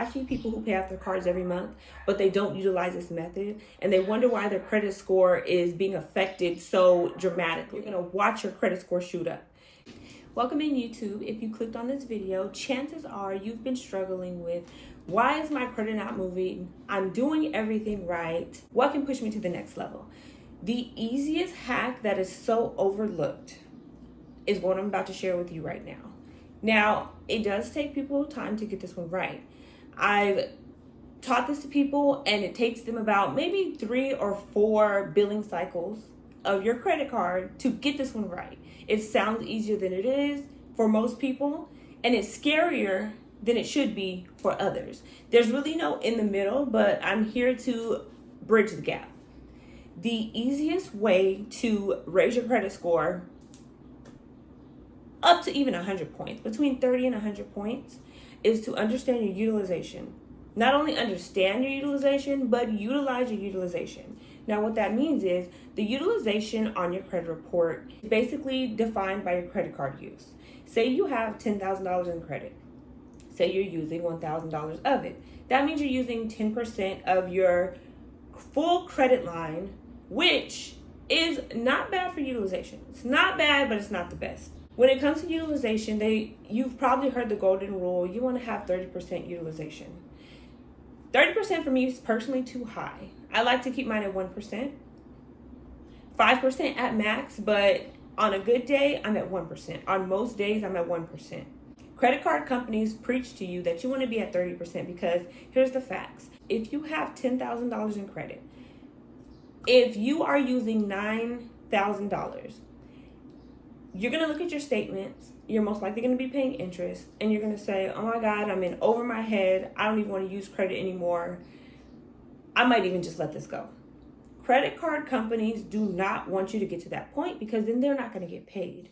I see people who pay off their cards every month, but they don't utilize this method, and they wonder why their credit score is being affected so dramatically. You're gonna watch your credit score shoot up. Welcome in YouTube. If you clicked on this video, chances are you've been struggling with, why is my credit not moving? I'm doing everything right. What can push me to the next level? The easiest hack that is so overlooked is what I'm about to share with you right now. Now, it does take people time to get this one right. I've taught this to people, and it takes them about maybe 3 or 4 billing cycles of your credit card to get this one right. It sounds easier than it is for most people, and it's scarier than it should be for others. There's really no in the middle, but I'm here to bridge the gap. The easiest way to raise your credit score up to even 100 points, between 30 and 100 points, is to understand your utilization. Not only understand your utilization, but utilize your utilization. Now, what that means is the utilization on your credit report is basically defined by your credit card use. Say you have $10,000 in credit. Say you're using $1,000 of it. That means you're using 10% of your full credit line, which is not bad for utilization. It's not bad, but it's not the best. When it comes to utilization, you've probably heard the golden rule. You want to have 30% utilization. 30% for me is personally too high. I like to keep mine at 1%. 5% at max, but on a good day, I'm at 1%. On most days, I'm at 1%. Credit card companies preach to you that you want to be at 30% because here's the facts. If you have $10,000 in credit, if you are using $9,000, you're going to look at your statements. You're most likely going to be paying interest, and you're going to say, oh my God, I'm in over my head. I don't even want to use credit anymore. I might even just let this go. Credit card companies do not want you to get to that point because then they're not going to get paid.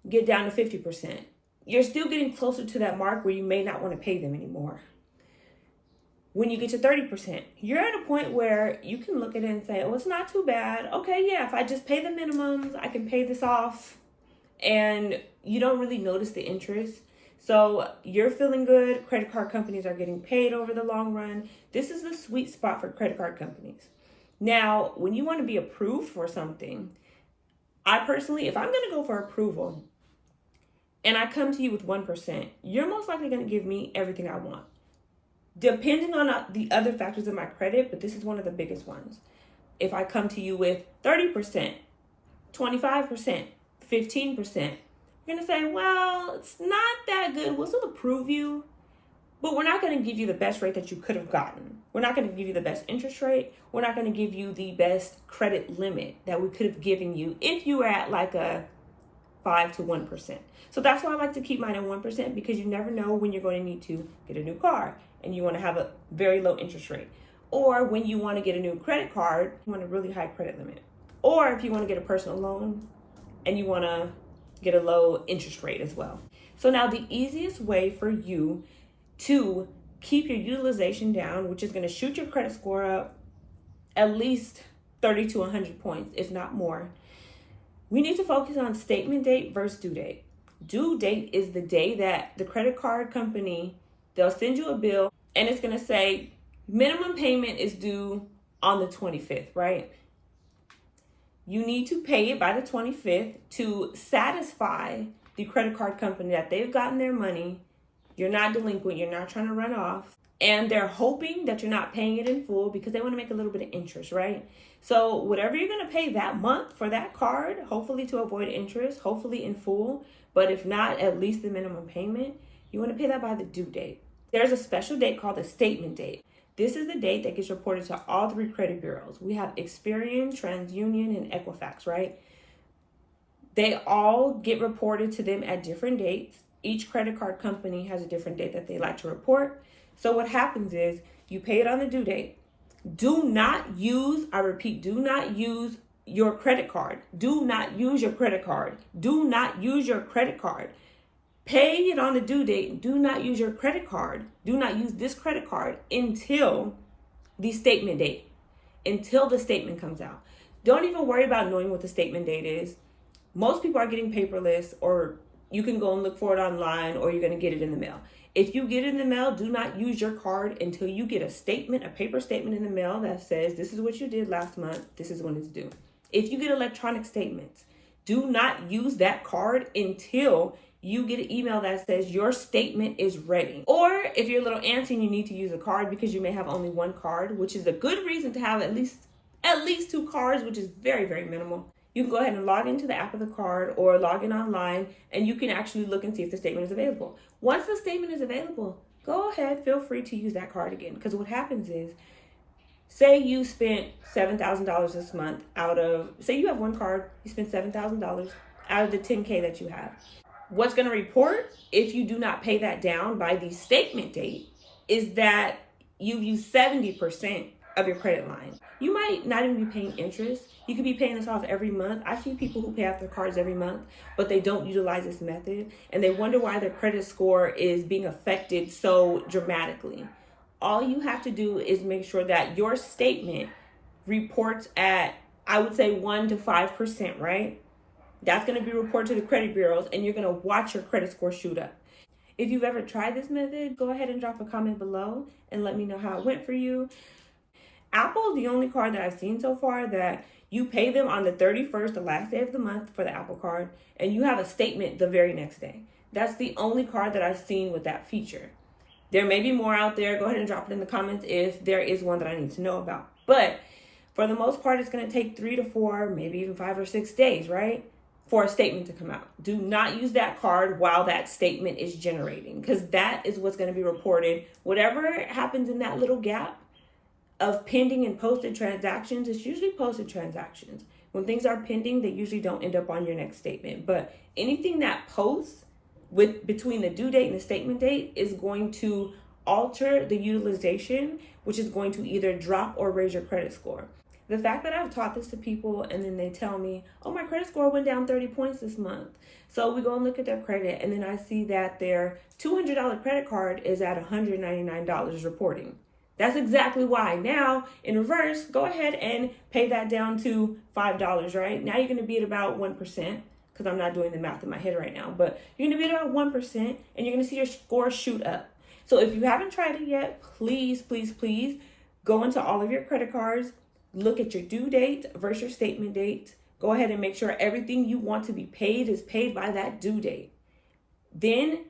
Get down to 50%. You're still getting closer to that mark where you may not want to pay them anymore. When you get to 30%, you're at a point where you can look at it and say, oh, it's not too bad. Okay, yeah, if I just pay the minimums, I can pay this off. And you don't really notice the interest. So you're feeling good. Credit card companies are getting paid over the long run. This is the sweet spot for credit card companies. Now, when you want to be approved for something, I personally, if I'm going to go for approval and I come to you with 1%, you're most likely going to give me everything I want. Depending on the other factors of my credit, but this is one of the biggest ones. If I come to you with 30%, 25%, 15%, you're going to say, well, it's not that good. We'll still approve you, but we're not going to give you the best rate that you could have gotten. We're not going to give you the best interest rate. We're not going to give you the best credit limit that we could have given you if you were at like a 5 to 1%. So that's why I like to keep mine at 1% because you never know when you're going to need to get a new car and you want to have a very low interest rate. Or when you want to get a new credit card, you want a really high credit limit. Or if you want to get a personal loan, and you want to get a low interest rate as well. So now the easiest way for you to keep your utilization down, which is going to shoot your credit score up at least 30 to 100 points, if not more, we need to focus on statement date versus due date. Due date is the day that the credit card company, they'll send you a bill and it's going to say minimum payment is due on the 25th, right? You need to pay it by the 25th to satisfy the credit card company that they've gotten their money. You're not delinquent. You're not trying to run off. And they're hoping that you're not paying it in full because they want to make a little bit of interest, right? So whatever you're going to pay that month for that card, hopefully to avoid interest, hopefully in full, but if not, at least the minimum payment, you want to pay that by the due date. There's a special date called the statement date. This is the date that gets reported to all 3 credit bureaus. We have Experian, TransUnion, and Equifax, right? They all get reported to them at different dates. Each credit card company has a different date that they like to report. So what happens is you pay it on the due date. Do not use, I repeat, do not use your credit card. Do not use your credit card. Do not use your credit card. Pay it on the due date. Do not use your credit card. Do not use this credit card until the statement date, until the statement comes out. Don't even worry about knowing what the statement date is. Most people are getting paperless or you can go and look for it online, or you're going to get it in the mail. If you get it in the mail, do not use your card until you get a statement, a paper statement in the mail that says, this is what you did last month, this is when it's due. If you get electronic statements, do not use that card until you get an email that says your statement is ready. Or if you're a little antsy and you need to use a card because you may have only one card, which is a good reason to have at least 2 cards, which is very, very minimal. You can go ahead and log into the app of the card or log in online, and you can actually look and see if the statement is available. Once the statement is available, go ahead, feel free to use that card again. Because what happens is, say you spent $7,000 this month say you have one card, you spent $7,000 out of the $10K that you have. What's going to report if you do not pay that down by the statement date is that you've used 70% of your credit line. You might not even be paying interest. You could be paying this off every month. I see people who pay off their cards every month, but they don't utilize this method, and they wonder why their credit score is being affected so dramatically. All you have to do is make sure that your statement reports at, I would say, 1 to 5%, right? That's going to be reported to the credit bureaus, and you're going to watch your credit score shoot up. If you've ever tried this method, go ahead and drop a comment below and let me know how it went for you. Apple is the only card that I've seen so far that you pay them on the 31st, the last day of the month, for the Apple card, and you have a statement the very next day. That's the only card that I've seen with that feature. There may be more out there. Go ahead and drop it in the comments if there is one that I need to know about. But for the most part, it's going to take 3 to 4, maybe even 5 or 6 days, right, for a statement to come out. Do not use that card while that statement is generating, because that is what's going to be reported. Whatever happens in that little gap of pending and posted transactions, it's usually posted transactions. When things are pending, they usually don't end up on your next statement. But anything that posts between the due date and the statement date is going to alter the utilization, which is going to either drop or raise your credit score. The fact that I've taught this to people and then they tell me, oh, my credit score went down 30 points this month. So we go and look at their credit, and then I see that their $200 credit card is at $199 reporting. That's exactly why. Now, in reverse, go ahead and pay that down to $5, right? Now you're going to be at about 1%, because I'm not doing the math in my head right now, but you're going to be at about 1%, and you're going to see your score shoot up. So if you haven't tried it yet, please, please, please go into all of your credit cards, look at your due date versus your statement date. Go ahead and make sure everything you want to be paid is paid by that due date. Then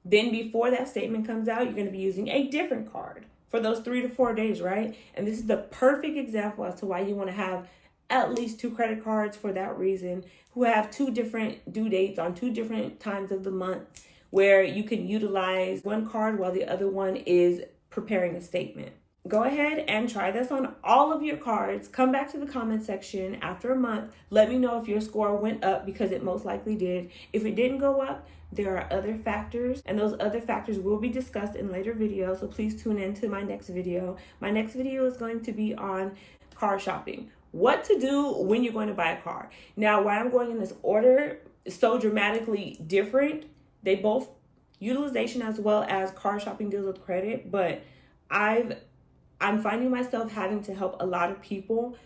before that statement comes out, you're going to be using a different card for those 3 to 4 days, right? And this is the perfect example as to why you want to have at least 2 credit cards for that reason, who have 2 different due dates on 2 different times of the month, where you can utilize one card while the other one is preparing a statement. Go ahead and try this on all of your cards. Come back to the comment section after a month. Let me know if your score went up, because it most likely did. If it didn't go up, there are other factors, and those other factors will be discussed in later videos. So please tune in to my next video. My next video is going to be on car shopping. What to do when you're going to buy a car. Now, why I'm going in this order is so dramatically different. They both, utilization as well as car shopping, deals with credit, but I'm finding myself having to help a lot of people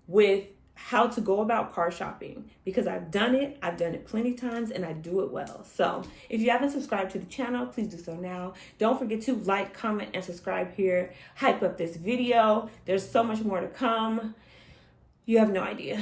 with how to go about car shopping, because I've done it plenty times, and I do it well. So if you haven't subscribed to the channel, please do so now. Don't forget to like, comment, and subscribe here. Hype up this video. There's so much more to come. You have no idea.